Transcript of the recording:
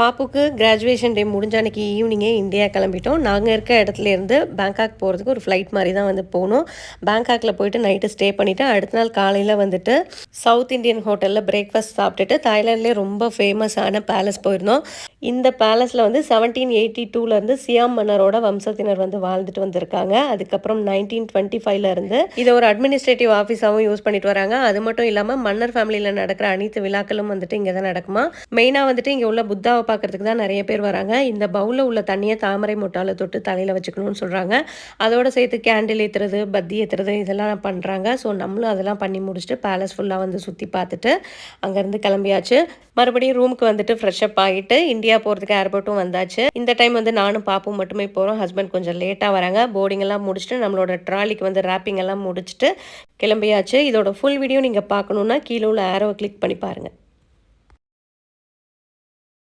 பாப்புக்கு graduation டே முடிஞ்ச அன்றைக்கி ஈவினிங்கே இந்தியா கிளம்பிட்டோம். நாங்கள் இருக்க இடத்துலேருந்து பேங்காக் போகிறதுக்கு ஒரு ஃப்ளைட் மாதிரி தான் வந்து போகணும். பேங்காக்கில் போயிட்டு நைட்டு ஸ்டே பண்ணிவிட்டு அடுத்த நாள் காலையில் வந்துட்டு சவுத் இந்தியன் ஹோட்டலில் பிரேக்ஃபாஸ்ட் சாப்பிட்டுட்டு தாய்லாண்ட்லேயே ரொம்ப ஃபேமஸான பேலஸ் போயிருந்தோம். இந்த பேலஸில் வந்து 1782 சியாம் மன்னரோட வம்சத்தினர் வந்து வாழ்ந்துட்டு வந்திருக்காங்க. அதுக்கப்புறம் 1925 இதை ஒரு அட்மினிஸ்ட்ரேட்டிவ் ஆஃபீஸாகவும் யூஸ் பண்ணிட்டு வராங்க. அது மட்டும் இல்லாமல் மன்னர் ஃபேமிலியில் நடக்கிற அனைத்து விழாக்களும் வந்துட்டு இங்கே தான் நடக்குமா. மெயினாக வந்துட்டு இங்கே உள்ள புத்தாவை பார்க்கறதுக்கு தான் நிறைய பேர் வராங்க. இந்த பவுலில் உள்ள தண்ணியை தாமரை மொட்டால தொட்டு தலையில் வச்சுக்கணும்னு சொல்கிறாங்க. அதோட சேர்த்து கேண்டில் ஏற்றுறது, பத்தி ஏற்றுறது இதெல்லாம் பண்ணுறாங்க. ஸோ நம்மளும் அதெல்லாம் பண்ணி முடிச்சுட்டு பேலஸ் ஃபுல்லாக வந்து சுற்றி பார்த்துட்டு அங்கேருந்து கிளம்பியாச்சு. மறுபடியும் ரூமுக்கு வந்துட்டு ஃப்ரெஷ்அப் ஆகிட்டு இந்தியா போகிறதுக்கு ஏர்போர்ட்டும் வந்தாச்சு. இந்த டைம் வந்து நானும் பாப்பும் மட்டுமே போகிறோம். ஹஸ்பண்ட் கொஞ்சம் லேட்டாக வராங்க. போர்டிங் எல்லாம் முடிச்சுட்டு நம்மளோட ட்ராலிக்கு வந்து ரேப்பிங் எல்லாம் முடிச்சுட்டு கிளம்பியாச்சு. இதோட ஃபுல் வீடியோ நீங்கள் பார்க்கணுன்னா கீழே உள்ள ஆரோவை கிளிக் பண்ணி பாருங்கள்.